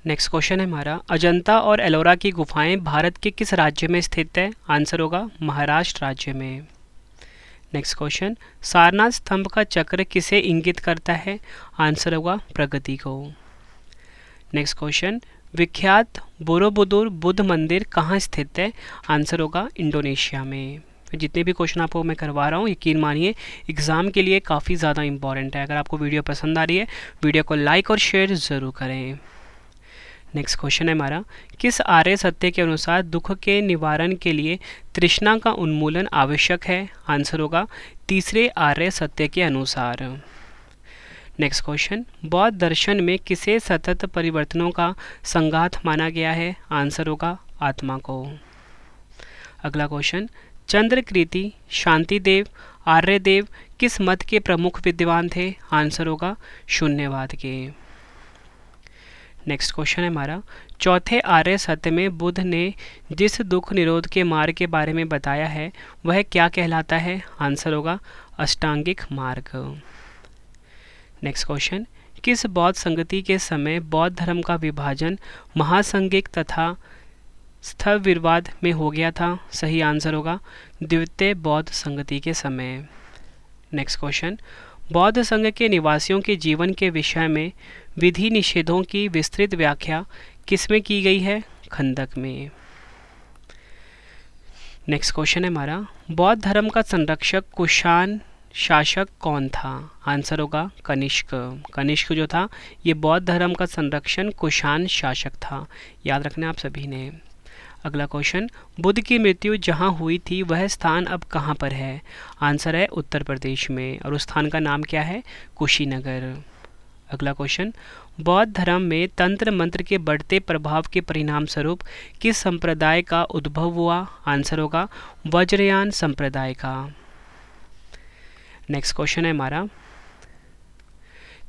नेक्स्ट क्वेश्चन है हमारा, अजंता और एलोरा की गुफाएं भारत के किस राज्य में स्थित है? आंसर होगा महाराष्ट्र राज्य में। नेक्स्ट क्वेश्चन, सारनाथ स्तंभ का चक्र किसे इंगित करता है? आंसर होगा प्रगति को। नेक्स्ट क्वेश्चन, विख्यात बोरोबुदुर बुद्ध मंदिर कहाँ स्थित है? आंसर होगा इंडोनेशिया में। जितने भी क्वेश्चन आपको मैं करवा रहा हूँ यकीन मानिए एग्ज़ाम के लिए काफ़ी ज़्यादा इंपॉर्टेंट है। अगर आपको वीडियो पसंद आ रही है, वीडियो को लाइक और शेयर ज़रूर करें। नेक्स्ट क्वेश्चन है हमारा, किस आर्य सत्य के अनुसार दुख के निवारण के लिए तृष्णा का उन्मूलन आवश्यक है? आंसर होगा तीसरे आर्य सत्य के अनुसार। नेक्स्ट क्वेश्चन, बौद्ध दर्शन में किसे सतत परिवर्तनों का संघात माना गया है? आंसर होगा आत्मा को। अगला क्वेश्चन, चंद्रकृति, शांतिदेव, आर्यदेव किस मत के प्रमुख विद्वान थे? आंसर होगा शून्यवाद के। नेक्स्ट क्वेश्चन है हमारा, चौथे आर्य सत्य में बुद्ध ने जिस दुख निरोध के मार्ग के बारे में बताया है वह क्या कहलाता है? आंसर होगा अष्टांगिक मार्ग। नेक्स्ट क्वेश्चन, किस बौद्ध संगति के समय बौद्ध धर्म का विभाजन महासंगिक तथा स्थविरवाद में हो गया था? सही आंसर होगा द्वितीय बौद्ध संगति के समय। नेक्स्ट क्वेश्चन, बौद्ध संघ के निवासियों के जीवन के विषय में विधि निषेधों की विस्तृत व्याख्या किसमें की गई है? खंडक में। नेक्स्ट क्वेश्चन है हमारा, बौद्ध धर्म का संरक्षक कुषाण शासक कौन था? आंसर होगा कनिष्क। कनिष्क जो था ये बौद्ध धर्म का संरक्षण कुषाण शासक था, याद रखना आप सभी ने। अगला क्वेश्चन, बुद्ध की मृत्यु जहाँ हुई थी वह स्थान अब कहाँ पर है? आंसर है उत्तर प्रदेश में, और उस स्थान का नाम क्या है? कुशीनगर। अगला क्वेश्चन, बौद्ध धर्म में तंत्र मंत्र के बढ़ते प्रभाव के परिणाम स्वरूप किस संप्रदाय का उद्भव हुआ? आंसर होगा वज्रयान संप्रदाय का। नेक्स्ट क्वेश्चन है हमारा,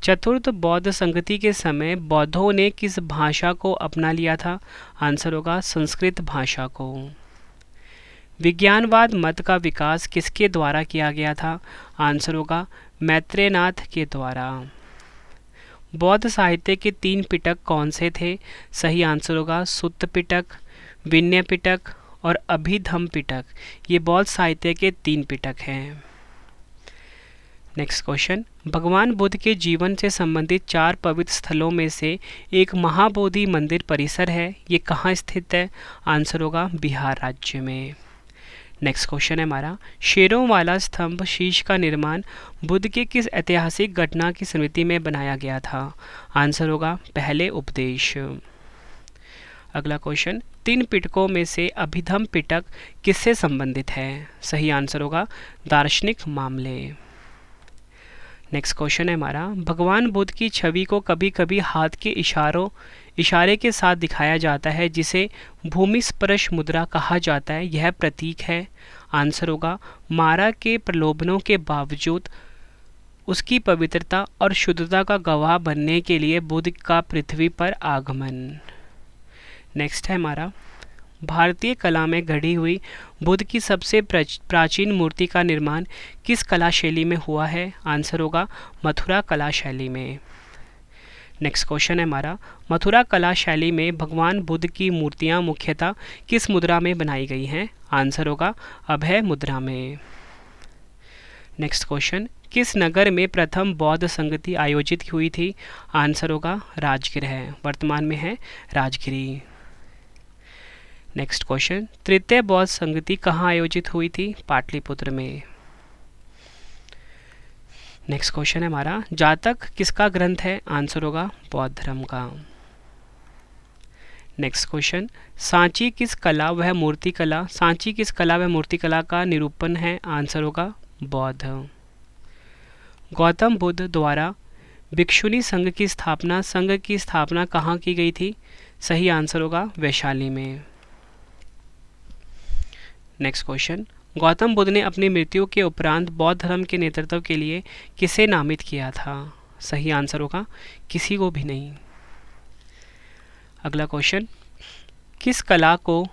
चतुर्थ बौद्ध संगति के समय बौद्धों ने किस भाषा को अपना लिया था? आंसर होगा संस्कृत भाषा को। विज्ञानवाद मत का विकास किसके द्वारा किया गया था? आंसर होगा मैत्रेयनाथ के द्वारा। बौद्ध साहित्य के 3 पिटक कौन से थे? सही आंसर होगा सुत्त पिटक, विनय पिटक और अभिधम पिटक। ये बौद्ध साहित्य के 3 पिटक हैं। नेक्स्ट क्वेश्चन, भगवान बुद्ध के जीवन से संबंधित 4 पवित्र स्थलों में से एक महाबोधि मंदिर परिसर है, ये कहाँ स्थित है? आंसर होगा बिहार राज्य में। नेक्स्ट क्वेश्चन है हमारा, शेरों वाला स्तंभ शीश का निर्माण बुद्ध के किस ऐतिहासिक घटना की स्मृति में बनाया गया था? आंसर होगा पहले उपदेश। अगला क्वेश्चन, 3 पिटकों में से अभिधम पिटक किससे संबंधित है? सही आंसर होगा दार्शनिक मामले। नेक्स्ट क्वेश्चन है हमारा, भगवान बुद्ध की छवि को कभी कभी हाथ के इशारे के साथ दिखाया जाता है जिसे भूमि स्पर्श मुद्रा कहा जाता है, यह प्रतीक है? आंसर होगा मारा के प्रलोभनों के बावजूद उसकी पवित्रता और शुद्धता का गवाह बनने के लिए बुद्ध का पृथ्वी पर आगमन। नेक्स्ट है हमारा, भारतीय कला में गढ़ी हुई बुद्ध की सबसे प्राचीन मूर्ति का निर्माण किस कला शैली में हुआ है? आंसर होगा मथुरा कला शैली में। नेक्स्ट क्वेश्चन है हमारा, मथुरा कला शैली में भगवान बुद्ध की मूर्तियां मुख्यतः किस मुद्रा में बनाई गई हैं? आंसर होगा अभय मुद्रा में। नेक्स्ट क्वेश्चन, किस नगर में प्रथम बौद्ध संगति आयोजित हुई थी? आंसर होगा राजगृह, वर्तमान में है राजगिरी। नेक्स्ट क्वेश्चन, तृतीय बौद्ध संगति कहाँ आयोजित हुई थी? पाटलिपुत्र में। नेक्स्ट क्वेश्चन है हमारा, जातक किसका ग्रंथ है? आंसर होगा बौद्ध धर्म का। नेक्स्ट क्वेश्चन, सांची किस कला व मूर्ति कला का निरूपण है? आंसर होगा बौद्ध। गौतम बुद्ध द्वारा भिक्षुणी संघ की स्थापना कहाँ की गई थी? सही आंसर होगा वैशाली में। नेक्स्ट क्वेश्चन, गौतम बुद्ध ने अपनी मृत्यु के उपरांत बौद्ध धर्म के नेतृत्व के लिए किसे नामित किया था? सही आंसर होगा किसी को भी नहीं। अगला क्वेश्चन, किस कला को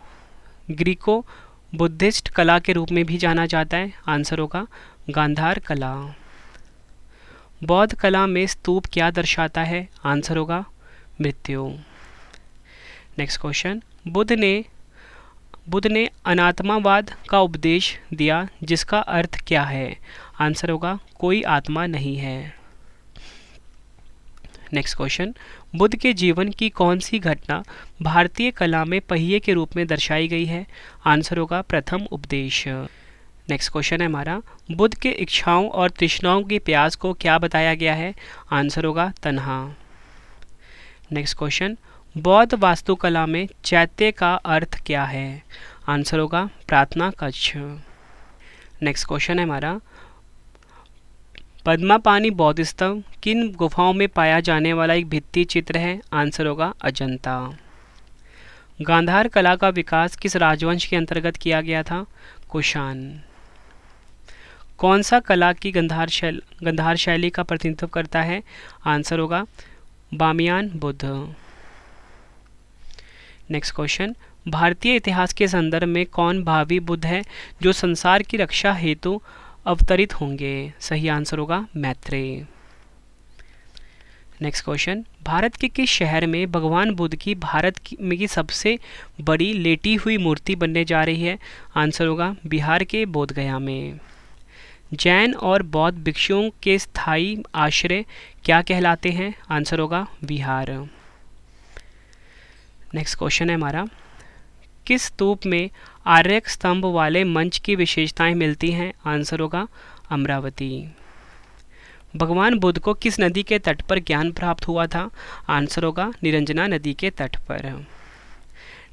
ग्रीको बुद्धिस्ट कला के रूप में भी जाना जाता है? आंसर होगा गांधार कला। बौद्ध कला में स्तूप क्या दर्शाता है? आंसर होगा मृत्यु। नेक्स्ट क्वेश्चन, बुद्ध ने अनात्मावाद का उपदेश दिया जिसका अर्थ क्या है? आंसर होगा कोई आत्मा नहीं है। नेक्स्ट क्वेश्चन, बुद्ध के जीवन की कौन सी घटना भारतीय कला में पहिए के रूप में दर्शाई गई है? आंसर होगा प्रथम उपदेश। नेक्स्ट क्वेश्चन है हमारा, बुद्ध के इच्छाओं और तृष्णाओं के प्यास को क्या बताया गया है? आंसर होगा तन्हा। नेक्स्ट क्वेश्चन, बौद्ध वास्तुकला में चैत्य का अर्थ क्या है? आंसर होगा प्रार्थना कक्ष। नेक्स्ट क्वेश्चन है हमारा, पद्मापानी बौद्ध स्तंभ किन गुफाओं में पाया जाने वाला एक भित्ति चित्र है? आंसर होगा अजंता। गांधार कला का विकास किस राजवंश के अंतर्गत किया गया था? कुषाण। कौन सा कला की गंधार शैली का प्रतिनिधित्व करता है? आंसर होगा बामियान बुद्ध। नेक्स्ट क्वेश्चन, भारतीय इतिहास के संदर्भ में कौन भावी बुद्ध है जो संसार की रक्षा हेतु अवतरित होंगे? सही आंसर होगा मैत्रेय। नेक्स्ट क्वेश्चन, भारत के किस शहर में भगवान बुद्ध की भारत की सबसे बड़ी लेटी हुई मूर्ति बनने जा रही है? आंसर होगा बिहार के बोधगया में। जैन और बौद्ध भिक्षुओं के स्थायी आश्रय क्या कहलाते हैं? आंसर होगा विहार। नेक्स्ट क्वेश्चन है हमारा, किस स्तूप में आर्यक स्तंभ वाले मंच की विशेषताएं मिलती हैं? आंसर होगा अमरावती। भगवान बुद्ध को किस नदी के तट पर ज्ञान प्राप्त हुआ था? आंसर होगा निरंजना नदी के तट पर।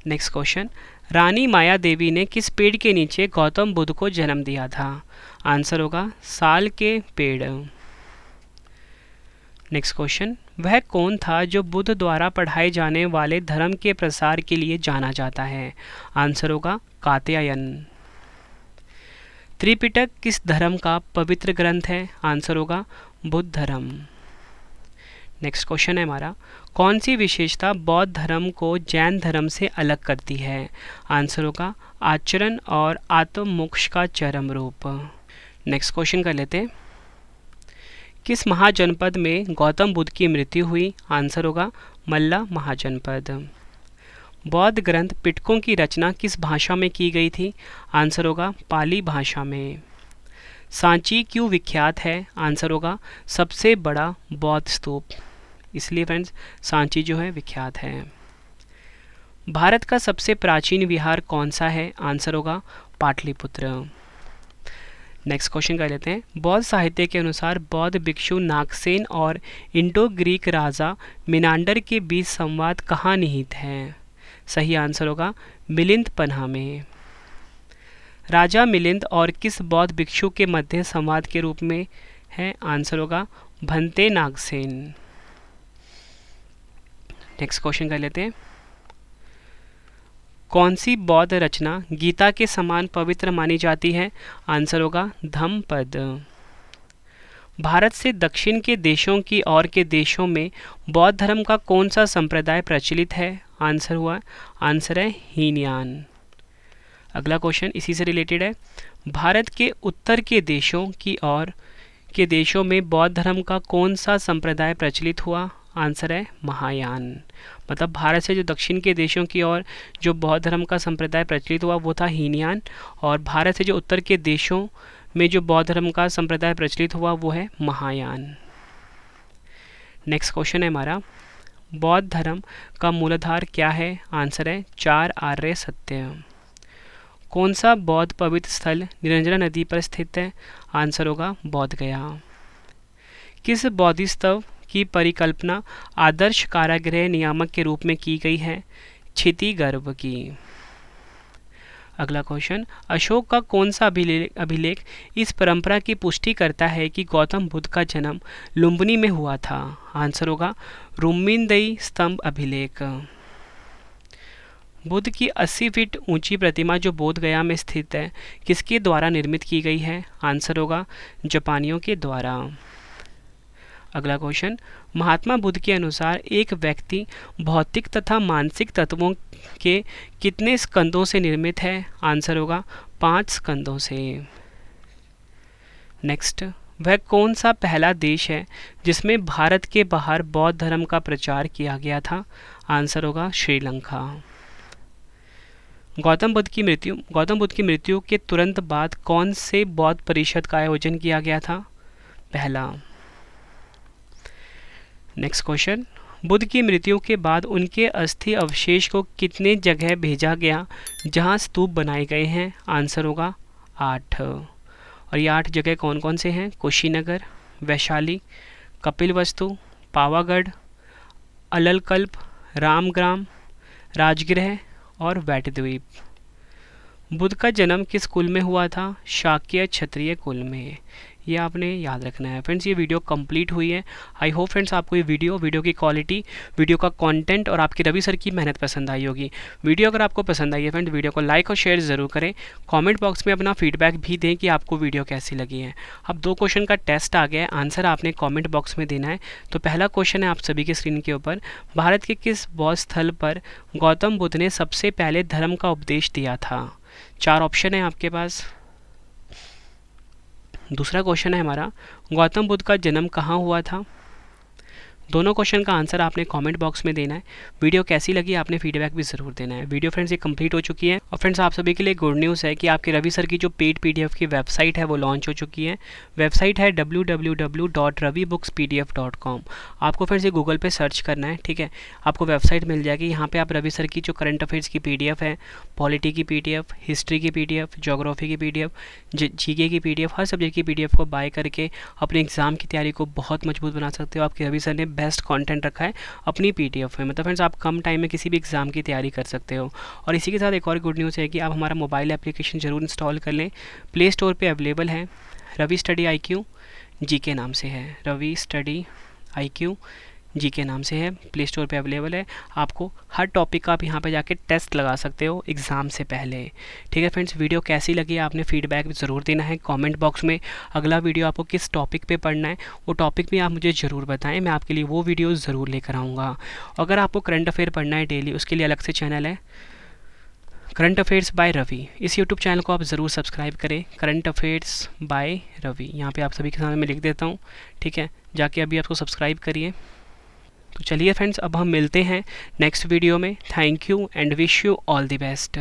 नेक्स्ट क्वेश्चन, रानी माया देवी ने किस पेड़ के नीचे गौतम बुद्ध को जन्म दिया था? आंसर होगा साल के पेड़। नेक्स्ट क्वेश्चन, वह कौन था जो बुद्ध द्वारा पढ़ाए जाने वाले धर्म के प्रसार के लिए जाना जाता है? आंसर होगा कात्यायन। त्रिपिटक किस धर्म का पवित्र ग्रंथ है? आंसर होगा बुद्ध धर्म। नेक्स्ट क्वेश्चन है हमारा, कौन सी विशेषता बौद्ध धर्म को जैन धर्म से अलग करती है? आंसर होगा आचरण और आत्म मोक्ष का चरम रूप। नेक्स्ट क्वेश्चन कर लेते हैं, किस महाजनपद में गौतम बुद्ध की मृत्यु हुई? आंसर होगा मल्ला महाजनपद। बौद्ध ग्रंथ पिटकों की रचना किस भाषा में की गई थी? आंसर होगा पाली भाषा में। सांची क्यों विख्यात है? आंसर होगा सबसे बड़ा बौद्ध स्तूप, इसलिए फ्रेंड्स सांची जो है विख्यात है। भारत का सबसे प्राचीन विहार कौन सा है? आंसर होगा पाटलिपुत्र। नेक्स्ट क्वेश्चन कर लेते हैं, बौद्ध साहित्य के अनुसार बौद्ध भिक्षु नागसेन और इंडो ग्रीक राजा मिनांडर के बीच संवाद कहाँ निहित है? सही आंसर होगा मिलिंद पन्हा में। राजा मिलिंद और किस बौद्ध भिक्षु के मध्य संवाद के रूप में है? आंसर होगा भंते नागसेन। नेक्स्ट क्वेश्चन कर लेते हैं, कौन सी बौद्ध रचना गीता के समान पवित्र मानी जाती है? आंसर होगा धम्मपद। भारत से दक्षिण के देशों की ओर के देशों में बौद्ध धर्म का कौन सा संप्रदाय प्रचलित है? आंसर है हीनयान। अगला क्वेश्चन इसी से रिलेटेड है। भारत के उत्तर के देशों की ओर के देशों में बौद्ध धर्म का कौन सा संप्रदाय प्रचलित हुआ? आंसर है महायान। मतलब भारत से जो दक्षिण के देशों की ओर जो बौद्ध धर्म का संप्रदाय प्रचलित हुआ वो था हीनयान, और भारत से जो उत्तर के देशों में जो बौद्ध धर्म का संप्रदाय प्रचलित हुआ वो है महायान। नेक्स्ट क्वेश्चन है हमारा, बौद्ध धर्म का मूलाधार क्या है? आंसर है 4 आर्य सत्य। कौन सा बौद्ध पवित्र स्थल निरंजन नदी पर स्थित है? आंसर होगा बोध गया। किस बोधिसत्व की परिकल्पना आदर्श कारागृह नियामक के रूप में की गई है? क्षितिगर्भ की। अगला क्वेश्चन, अशोक का कौन सा अभिलेख इस परंपरा की पुष्टि करता है कि गौतम बुद्ध का जन्म लुम्बिनी में हुआ था? आंसर होगा रुम्मिनदई स्तंभ अभिलेख। बुद्ध की 80 फीट ऊंची प्रतिमा जो बोध गया में स्थित है किसके द्वारा निर्मित की गई है? आंसर होगा जापानियों के द्वारा। अगला क्वेश्चन, महात्मा बुद्ध के अनुसार एक व्यक्ति भौतिक तथा मानसिक तत्वों के कितने स्कंदों से निर्मित है? आंसर होगा 5 स्कंदों से। नेक्स्ट, वह कौन सा पहला देश है जिसमें भारत के बाहर बौद्ध धर्म का प्रचार किया गया था? आंसर होगा श्रीलंका। गौतम बुद्ध की मृत्यु के तुरंत बाद कौन से बौद्ध परिषद का आयोजन किया गया था? पहला। नेक्स्ट क्वेश्चन, बुद्ध की मृत्यु के बाद उनके अस्थि अवशेष को कितने जगह भेजा गया जहां स्तूप बनाए गए हैं? आंसर होगा 8। और ये 8 जगह कौन कौन से हैं? कुशीनगर, वैशाली, कपिलवस्तु, पावागढ़, अललकल्प, रामग्राम, राजगृह और वैटद्वीप। बुद्ध का जन्म किस कुल में हुआ था? शाक्य क्षत्रिय कुल में। ये आपने याद रखना है। फ्रेंड्स, ये वीडियो कंप्लीट हुई है। आई होप फ्रेंड्स आपको ये वीडियो की क्वालिटी, वीडियो का कंटेंट और आपकी रवि सर की मेहनत पसंद आई होगी। वीडियो अगर आपको पसंद आई है फ्रेंड्स, वीडियो को लाइक और शेयर ज़रूर करें। कमेंट बॉक्स में अपना फीडबैक भी दें कि आपको वीडियो कैसी लगी है। अब 2 क्वेश्चन का टेस्ट आ गया है, आंसर आपने कॉमेंट बॉक्स में देना है। तो पहला क्वेश्चन है आप सभी के स्क्रीन के ऊपर, भारत के किस बौद्ध स्थल पर गौतम बुद्ध ने सबसे पहले धर्म का उपदेश दिया था? 4 ऑप्शन है आपके पास। दूसरा क्वेश्चन है हमारा, गौतम बुद्ध का जन्म कहाँ हुआ था? दोनों क्वेश्चन का आंसर आपने कमेंट बॉक्स में देना है। वीडियो कैसी लगी आपने फीडबैक भी ज़रूर देना है। वीडियो फ्रेंड्स ये कंप्लीट हो चुकी है। और फ्रेंड्स आप सभी के लिए गुड न्यूज़ है कि आपके रवि सर की जो पेड पीडीएफ की वेबसाइट है वो लॉन्च हो चुकी है। वेबसाइट है www.ravibookspdf.com। आपको फ्रेंड्स ये गूगल पे सर्च करना है, ठीक है, आपको वेबसाइट मिल जाएगी। यहाँ पर आप रवि सर की जो करंट अफेयर्स की पीडीएफ है, पॉलिटी की पीडीएफ, हिस्ट्री की पीडीएफ, ज्योग्राफी की पीडीएफ, जीके की पीडीएफ, हर सब्जेक्ट की पीडीएफ को बाय करके अपने एग्जाम की तैयारी को बहुत मजबूत बना सकते हो। आपके रवि सर ने बेस्ट कंटेंट रखा है अपनी पीडीएफ में। मतलब फ्रेंड्स आप कम टाइम में किसी भी एग्जाम की तैयारी कर सकते हो। और इसी के साथ एक और गुड न्यूज़ है कि आप हमारा मोबाइल एप्लीकेशन ज़रूर इंस्टॉल कर लें। प्ले स्टोर पे अवेलेबल है, रवि स्टडी IQ जीके नाम से है, रवि स्टडी IQ जीके नाम से है, प्ले स्टोर पे अवेलेबल है। आपको हर टॉपिक का आप यहाँ पे जाके टेस्ट लगा सकते हो एग्ज़ाम से पहले, ठीक है फ्रेंड्स। वीडियो कैसी लगी आपने फीडबैक भी ज़रूर देना है कमेंट बॉक्स में। अगला वीडियो आपको किस टॉपिक पे पढ़ना है वो टॉपिक भी आप मुझे ज़रूर बताएं, मैं आपके लिए वो वीडियो ज़रूर लेकर आऊँगा। अगर आपको करंट अफेयर पढ़ना है डेली, उसके लिए अलग से चैनल है करंट अफेयर्स बाय रवि। इस यूट्यूब चैनल को आप ज़रूर सब्सक्राइब करें, करंट अफेयर्स बाय रवि। यहाँ पे आप सभी के सामने मैं लिख देता हूँ, ठीक है, जाके अभी आपको सब्सक्राइब करिए। तो चलिए फ्रेंड्स अब हम मिलते हैं नेक्स्ट वीडियो में। Thank you and wish you all the best.